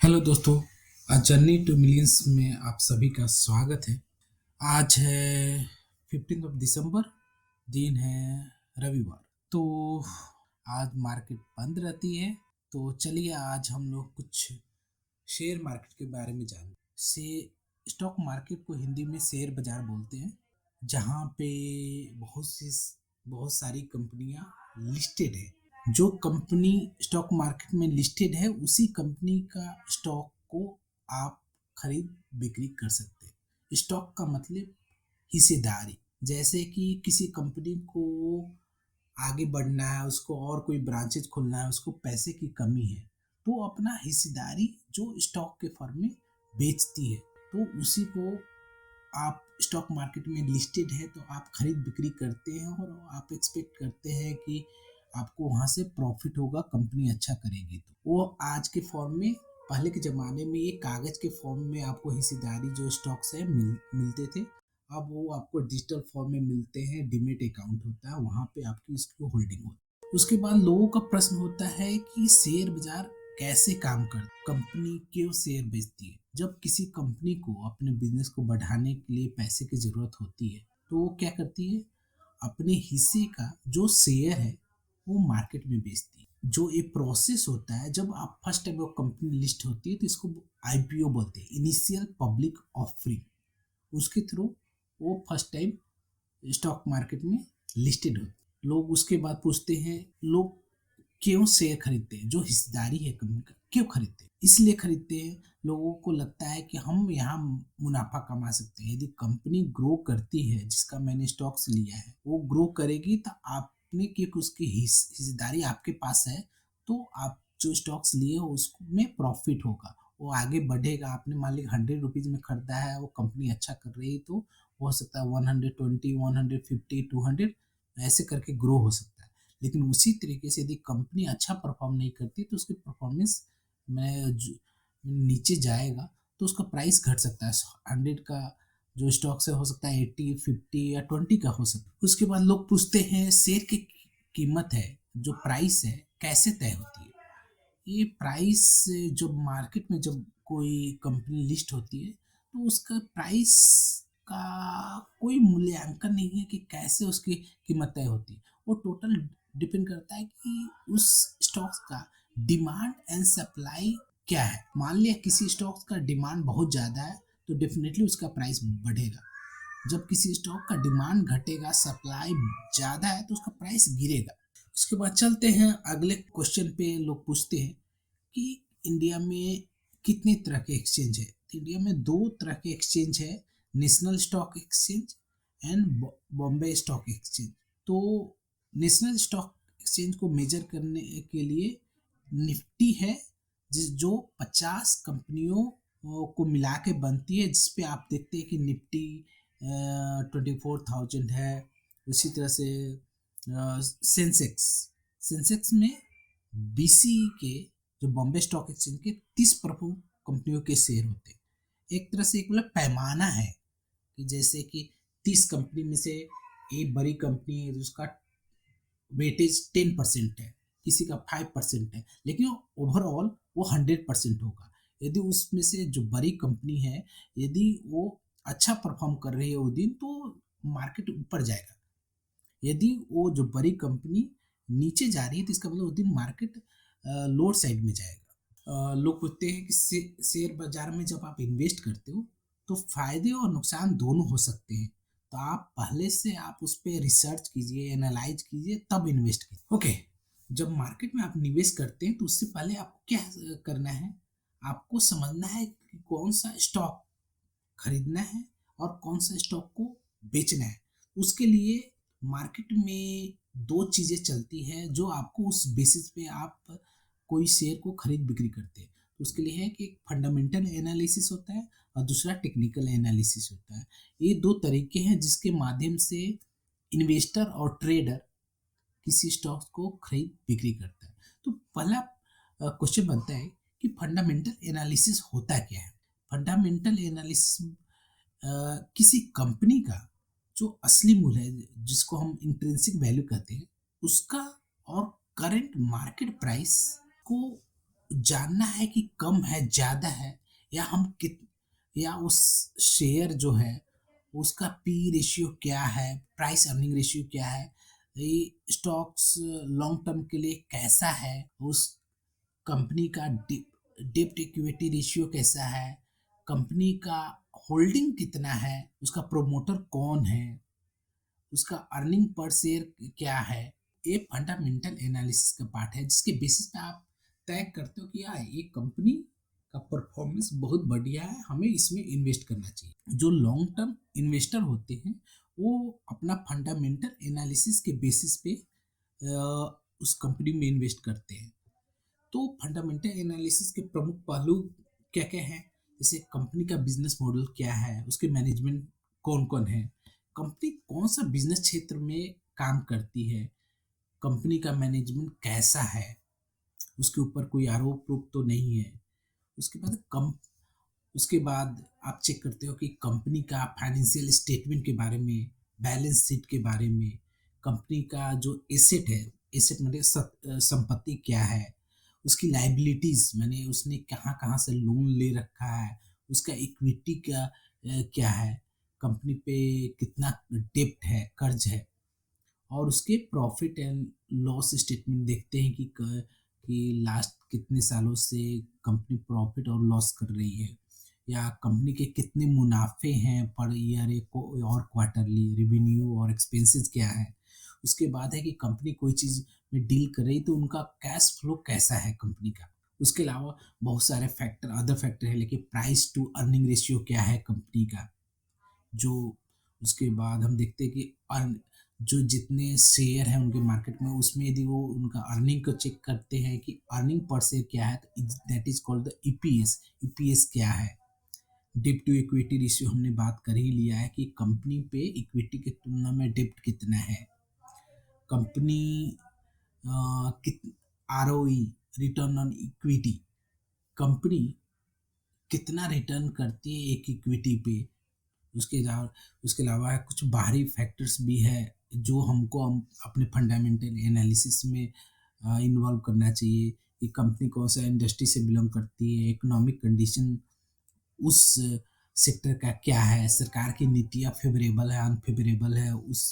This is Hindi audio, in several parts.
हेलो दोस्तों। आज जर्नी टू मिलियंस में आप सभी का स्वागत है। आज है 15 दिसंबर, दिन है रविवार। तो आज मार्केट बंद रहती है। तो चलिए आज हम लोग कुछ शेयर मार्केट के बारे में जानें। से स्टॉक मार्केट को हिंदी में शेयर बाजार बोलते हैं, जहाँ पे बहुत सारी कंपनियां लिस्टेड है। जो कंपनी स्टॉक मार्केट में लिस्टेड है उसी कंपनी का स्टॉक को आप खरीद बिक्री कर सकते हैं। स्टॉक का मतलब हिस्सेदारी। जैसे कि किसी कंपनी को आगे बढ़ना है, उसको और कोई ब्रांचेज खोलना है, उसको पैसे की कमी है, तो अपना हिस्सेदारी जो स्टॉक के फर्म में बेचती है, तो उसी को आप स्टॉक मार्केट में लिस्टेड है तो आप खरीद बिक्री करते हैं और आप एक्सपेक्ट करते हैं कि आपको वहां से प्रॉफिट होगा, कंपनी अच्छा करेगी। तो वो आज के फॉर्म में, पहले के ज़माने में ये कागज़ के फॉर्म में आपको हिस्सेदारी जो स्टॉक्स है मिलते थे। अब वो आपको डिजिटल फॉर्म में मिलते हैं, डीमेट अकाउंट होता है, वहाँ पे आपकी इसकी होल्डिंग होती है। उसके बाद लोगों का प्रश्न होता है कि शेयर बाजार कैसे काम करता, कंपनी क्यों शेयर बेचती है। जब किसी कंपनी को अपने बिजनेस को बढ़ाने के लिए पैसे की जरूरत होती है तो वो क्या करती है, अपने हिस्से का जो शेयर है वो मार्केट में बेचती है। जो ये प्रोसेस होता है, जब आप फर्स्ट टाइम वो कंपनी लिस्ट होती है तो इसको आईपीओ बोलते हैं, इनिशियल पब्लिक ऑफरिंग। उसके थ्रू वो फर्स्ट टाइम स्टॉक मार्केट में लिस्टेड होते हैं। लोग उसके बाद पूछते हैं, लोग क्यों शेयर खरीदते हैं, जो हिस्सेदारी है कंपनी का क्यों खरीदते हैं। इसलिए खरीदते हैं, लोगों को लगता है कि हम यहाँ मुनाफा कमा सकते हैं। यदि कंपनी ग्रो करती है, जिसका मैंने स्टॉक्स लिया है वो ग्रो करेगी, तो आपने क्योंकि उसकी हिस्सेदारी आपके पास है, तो आप जो स्टॉक्स लिए हो उसमें प्रॉफिट होगा, वो आगे बढ़ेगा। आपने मान ली 100 रुपीज में खरीदा है, वो कंपनी अच्छा कर रही है, तो हो सकता है 120, 150, 200 ऐसे करके ग्रो हो सकता है। लेकिन उसी तरीके से यदि कंपनी अच्छा परफॉर्म नहीं करती तो उसकी परफॉर्मेंस में नीचे जाएगा, तो उसका प्राइस घट सकता है। 100 का जो स्टॉक्स है हो सकता है 80, 50 या 20 का हो सकता है। उसके बाद लोग पूछते हैं, शेयर की कीमत है, जो प्राइस है, कैसे तय होती है। ये प्राइस, जब मार्केट में जब कोई कंपनी लिस्ट होती है तो उसका प्राइस का कोई मूल्यांकन नहीं है कि कैसे उसकी कीमत तय होती है। वो टोटल डिपेंड करता है कि उस स्टॉक्स का डिमांड एंड सप्लाई क्या है। मान लिया किसी स्टॉक्स का डिमांड बहुत ज़्यादा है तो डेफिनेटली उसका प्राइस बढ़ेगा। जब किसी स्टॉक का डिमांड घटेगा, सप्लाई ज़्यादा है, तो उसका प्राइस गिरेगा। उसके बाद चलते हैं अगले क्वेश्चन पे। लोग पूछते हैं कि इंडिया में कितने तरह के एक्सचेंज है। तो इंडिया में दो तरह के एक्सचेंज है, national stock exchange and Bombay stock exchange. तो नेशनल स्टॉक एक्सचेंज को मेजर करने के लिए निफ्टी है, जो 50 कंपनियों को मिला के बनती है, जिसपे आप देखते हैं कि निफ्टी 24,000 है। उसी तरह से सेंसेक्स सेंसेक्स में बीसी के, जो बॉम्बे स्टॉक एक्सचेंज के 30 प्रमुख कंपनियों के शेयर होते हैं। एक तरह से एक मतलब पैमाना है कि जैसे कि 30 कंपनी में से एक बड़ी कंपनी है जिसका वेटेज 10% है, किसी का 5% है, लेकिन ओवरऑल वो 100% होगा। यदि उसमें से जो बड़ी कंपनी है, यदि वो अच्छा परफॉर्म कर रही है वो दिन, तो मार्केट ऊपर जाएगा। यदि वो जो बड़ी कंपनी नीचे जा रही है तो इसका मतलब उस दिन मार्केट लोअर साइड में जाएगा। लोग पूछते हैं कि शेयर बाजार में जब आप इन्वेस्ट करते हो तो फायदे और नुकसान दोनों हो सकते हैं, तो आप पहले से आप उस पर रिसर्च कीजिए, एनालाइज कीजिए, तब इन्वेस्ट कीजिए। ओके। जब मार्केट में आप निवेश करते हैं तो उससे पहले आपको क्या करना है, आपको समझना है कि कौन सा स्टॉक खरीदना है और कौन सा स्टॉक को बेचना है। उसके लिए मार्केट में दो चीज़ें चलती है, जो आपको उस बेसिस पे आप कोई शेयर को खरीद बिक्री करते हैं। तो उसके लिए है कि एक फंडामेंटल एनालिसिस होता है और दूसरा टेक्निकल एनालिसिस होता है। ये दो तरीके हैं जिसके माध्यम से इन्वेस्टर और ट्रेडर किसी स्टॉक को खरीद बिक्री करता है। तो पहला क्वेश्चन बनता है कि फंडामेंटल एनालिसिस होता क्या है। फंडामेंटल एनालिसिस किसी कंपनी का जो असली मूल्य है, जिसको हम इंट्रिंसिक वैल्यू कहते हैं, उसका और करंट मार्केट प्राइस को जानना है कि कम है, ज़्यादा है, या हम कित या उस शेयर जो है उसका पी रेशियो क्या है, प्राइस अर्निंग रेशियो क्या है, ये स्टॉक्स लॉन्ग टर्म के लिए कैसा है, उस कंपनी का डेब्ट इक्विटी रेशियो कैसा है, कंपनी का होल्डिंग कितना है, उसका प्रोमोटर कौन है, उसका अर्निंग पर शेयर क्या है। ये फंडामेंटल एनालिसिस का पार्ट है जिसके बेसिस पे आप तय करते हो कि यार ये कंपनी का परफॉर्मेंस बहुत बढ़िया है, हमें इसमें इन्वेस्ट करना चाहिए। जो लॉन्ग टर्म इन्वेस्टर होते हैं वो अपना फंडामेंटल एनालिसिस के बेसिस पे उस कंपनी में इन्वेस्ट करते हैं। तो फंडामेंटल एनालिसिस के प्रमुख पहलू क्या क्या हैं, जैसे कंपनी का बिजनेस मॉडल क्या है, उसके मैनेजमेंट कौन कौन है, कंपनी कौन सा बिजनेस क्षेत्र में काम करती है, कंपनी का मैनेजमेंट कैसा है, उसके ऊपर कोई आरोप रूप तो नहीं है। उसके बाद कम उसके बाद आप चेक करते हो कि कंपनी का फाइनेंशियल स्टेटमेंट के बारे में, बैलेंस शीट के बारे में, कंपनी का जो एसेट है, एसेट मतलब संपत्ति क्या है, उसकी लाइबिलिटीज माने उसने कहाँ कहाँ से लोन ले रखा है, उसका इक्विटी क्या है, कंपनी पे कितना डेप्ट है, कर्ज है, और उसके प्रॉफिट एंड लॉस स्टेटमेंट देखते हैं कि लास्ट कितने सालों से कंपनी प्रॉफिट और लॉस कर रही है, या कंपनी के कितने मुनाफे हैं पर ईयर और क्वार्टरली रेवेन्यू और एक्सपेंसेस क्या है। उसके बाद है कि कंपनी कोई चीज़ में डील कर रही तो उनका कैश फ्लो कैसा है कंपनी का। उसके अलावा बहुत सारे फैक्टर अदर फैक्टर है, लेकिन प्राइस टू अर्निंग रेशियो क्या है कंपनी का। जो उसके बाद हम देखते हैं कि अर्न जो जितने शेयर हैं उनके मार्केट में, उसमें यदि वो उनका अर्निंग को चेक करते हैं कि अर्निंग पर शेयर क्या है, तो that is called the EPS. EPS क्या है, डेब्ट टू इक्विटी रेशियो हमने बात कर ही लिया है कि कंपनी पे इक्विटी की तुलना में डेब्ट कितना है, कंपनी कित ROE, return on equity, company कितना रिटर्न करती है एक इक्विटी पे। उसके अलावा कुछ बाहरी फैक्टर्स भी है जो हम अपने फंडामेंटल एनालिसिस में इन्वॉल्व करना चाहिए, कि कंपनी कौन सा इंडस्ट्री से बिलोंग करती है, इकोनॉमिक कंडीशन उस सेक्टर का क्या है, सरकार की नीतियाँ फेवरेबल है अनफेवरेबल है उस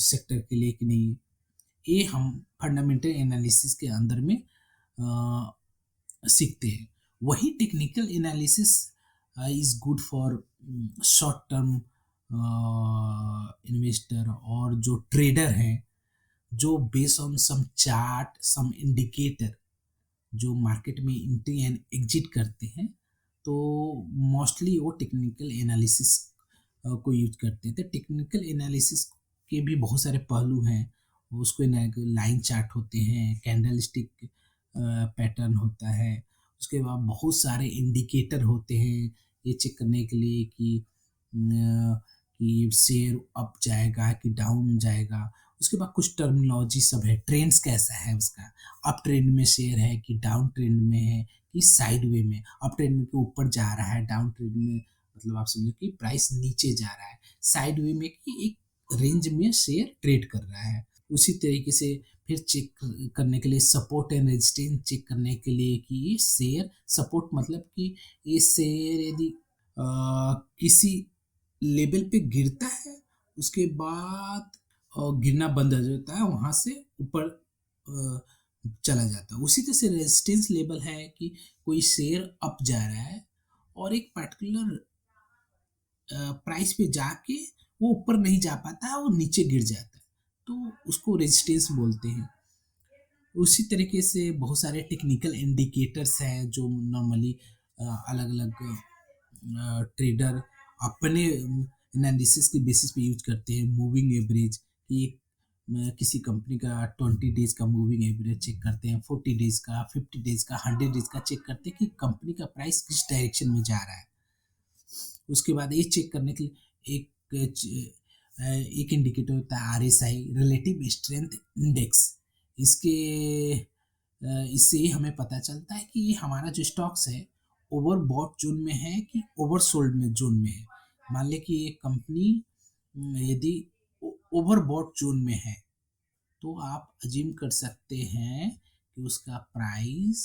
सेक्टर के लिए कि नहीं। ये हम फंडामेंटल एनालिसिस के अंदर में सीखते हैं। वही technical analysis is good for short term investor और जो ट्रेडर हैं, जो based on some chart some indicator जो मार्केट में एंट्री एंड एग्जिट करते हैं, तो मोस्टली वो टेक्निकल एनालिसिस को यूज करते हैं। तो टेक्निकल एनालिसिस के भी बहुत सारे पहलू हैं। उसको लाइन चार्ट होते हैं, कैंडल स्टिक पैटर्न होता है, उसके बाद बहुत सारे इंडिकेटर होते हैं ये चेक करने के लिए कि शेयर अप जाएगा कि डाउन जाएगा। उसके बाद कुछ टर्मिनोलॉजी सब है, ट्रेंड्स कैसा है उसका, अप ट्रेंड में शेयर है कि डाउन ट्रेंड में है कि साइड वे में, अप ट्रेंड में के ऊपर जा रहा है, डाउन ट्रेंड में मतलब आप समझो कि प्राइस नीचे जा रहा है, साइड वे में कि एक रेंज में शेयर ट्रेड कर रहा है। उसी तरीके से फिर चेक करने के लिए सपोर्ट एंड रेजिस्टेंस चेक करने के लिए कि ये शेयर सपोर्ट मतलब कि ये शेयर यदि किसी लेवल पे गिरता है उसके बाद गिरना बंद हो जाता है, वहाँ से ऊपर चला जाता है। उसी तरह से रेजिस्टेंस लेवल है कि कोई शेयर अप जा रहा है और एक पर्टिकुलर प्राइस पे जाके वो ऊपर नहीं जा पाता है, वो नीचे गिर जाता है, तो उसको रेजिस्टेंस बोलते हैं। उसी तरीके से बहुत सारे टेक्निकल इंडिकेटर्स हैं जो नॉर्मली अलग अलग ट्रेडर अपने एनालिसिस के बेसिस पे यूज करते हैं। मूविंग एवरेज कि किसी कंपनी का 20 डेज का मूविंग एवरेज चेक करते हैं, 40 डेज का, 50 डेज का, 100 डेज का चेक करते हैं कि कंपनी का प्राइस किस डायरेक्शन में जा रहा है। उसके बाद ये चेक करने के लिए एक इंडिकेटर होता है आरएसआई, रिलेटिव स्ट्रेंथ इंडेक्स। इसके इससे हमें पता चलता है कि ये हमारा जो स्टॉक्स है ओवरबॉट जोन में है कि ओवरसोल्ड में जोन में है। मान ले कि ये कंपनी यदि ओवरबॉट जोन में है तो आप अज्यूम कर सकते हैं कि उसका प्राइस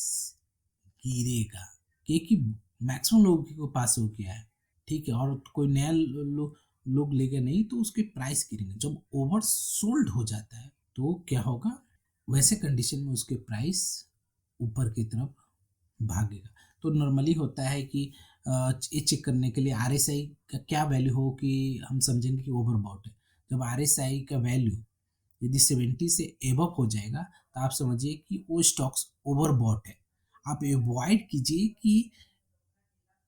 गिरेगा, क्योंकि मैक्सिमम लोगों के पास हो गया है, ठीक है, और कोई नया लोग लेगा नहीं तो उसके प्राइस गिरेंगे। जब ओवर सोल्ड हो जाता है तो क्या होगा, वैसे कंडीशन में उसके प्राइस ऊपर की तरफ भागेगा। तो नॉर्मली होता है कि ये चेक करने के लिए आरएसआई का क्या वैल्यू हो कि हम समझेंगे कि ओवरबॉट है। जब आरएसआई का वैल्यू यदि 70 से एबव हो जाएगा तो आप समझिए कि वो स्टॉक्स ओवरबॉट है। आप अवॉइड कीजिए कि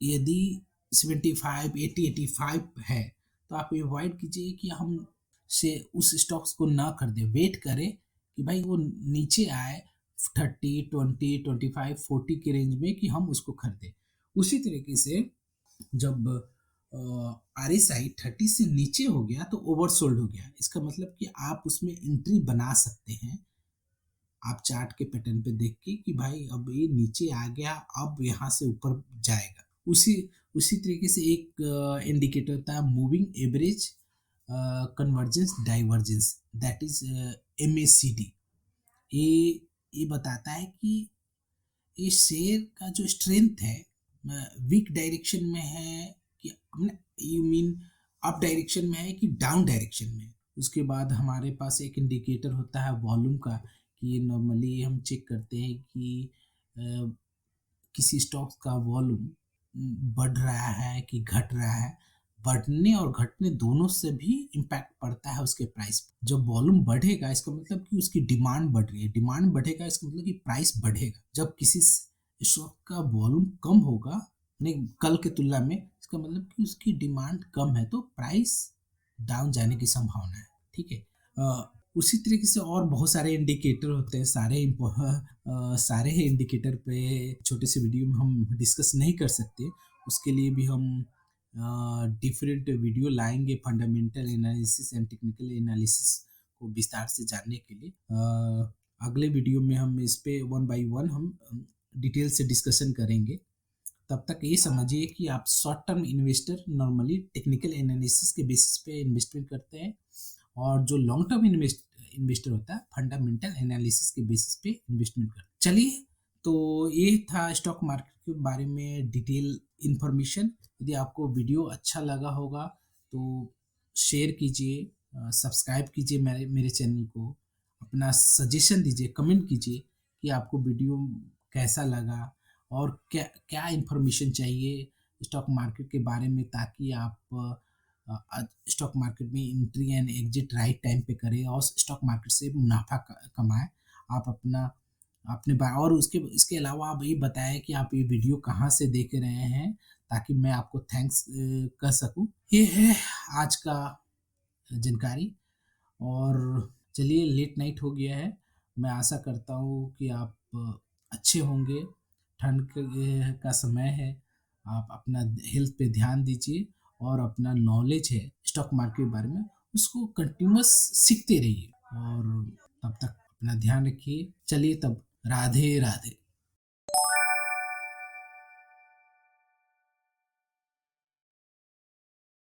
यदि 75, 80, 85 है तो आप अवॉइड कीजिए कि हम से उस स्टॉक्स को ना खरीदें, वेट करें कि भाई वो नीचे आए 30, 20, 25, 40 के रेंज में कि हम उसको खरीदें। उसी तरीके से जब आर एस आई 30 से नीचे हो गया तो ओवरसोल्ड हो गया, इसका मतलब कि आप उसमें एंट्री बना सकते हैं। आप चार्ट के पैटर्न पे देख के कि भाई अब ये नीचे आ गया, अब यहाँ से ऊपर जाएगा। उसी उसी तरीके से एक इंडिकेटर था moving average convergence divergence, that is MACD। ये बताता है कि ये शेयर का जो स्ट्रेंथ है वीक डायरेक्शन में है कि यू मीन अप डायरेक्शन में है कि डाउन डायरेक्शन में। उसके बाद हमारे पास एक इंडिकेटर होता है वॉल्यूम का, कि नॉर्मली हम चेक करते हैं कि किसी स्टॉक का वॉल्यूम बढ़ रहा है कि घट रहा है। बढ़ने और घटने दोनों से भी इम्पैक्ट पड़ता है उसके प्राइस पे। जब वॉल्यूम बढ़ेगा इसका मतलब कि उसकी डिमांड बढ़ रही है, डिमांड बढ़ेगा इसका मतलब कि प्राइस बढ़ेगा। जब किसी स्टॉक का वॉल्यूम कम होगा नहीं कल के तुलना में, इसका मतलब कि उसकी डिमांड कम है तो प्राइस डाउन जाने की संभावना है, ठीक है। उसी तरीके से और बहुत सारे इंडिकेटर होते हैं, सारे इंडिकेटर पे छोटे से वीडियो में हम डिस्कस नहीं कर सकते। उसके लिए भी हम डिफरेंट वीडियो लाएंगे fundamental analysis and technical analysis को विस्तार से जानने के लिए। अगले वीडियो में हम इस पे 1 बाय 1 हम डिटेल से डिस्कशन करेंगे। तब तक ये समझिए कि आप short term investor normally technical analysis के बेसिस पे इन्वेस्टमेंट करते हैं, और जो लॉन्ग टर्म इन्वेस्टर होता है फंडामेंटल एनालिसिस के बेसिस पे इन्वेस्टमेंट करता है। चलिए, तो ये था स्टॉक मार्केट के बारे में डिटेल इन्फॉर्मेशन। यदि आपको वीडियो अच्छा लगा होगा तो शेयर कीजिए, सब्सक्राइब कीजिए मेरे चैनल को, अपना सजेशन दीजिए, कमेंट कीजिए कि आपको वीडियो कैसा लगा और क्या क्या इन्फॉर्मेशन चाहिए स्टॉक मार्केट के बारे में, ताकि आप स्टॉक मार्केट में entry and exit right time पे करें और स्टॉक मार्केट से मुनाफा कमाएं। आप अपना अपने और उसके इसके अलावा आप ये बताएं कि आप ये वीडियो कहाँ से देख रहे हैं, ताकि मैं आपको थैंक्स कर सकूं। ये है आज का जानकारी। और चलिए, लेट नाइट हो गया है, मैं आशा करता हूँ कि आप अच्छे होंगे। ठंड का समय है, आप अपना हेल्थ पे ध्यान दीजिए और अपना नॉलेज है स्टॉक मार्केट के बारे में उसको कंटिन्यूस सीखते रहिए, और तब तक अपना ध्यान रखिए। चलिए तब, राधे राधे।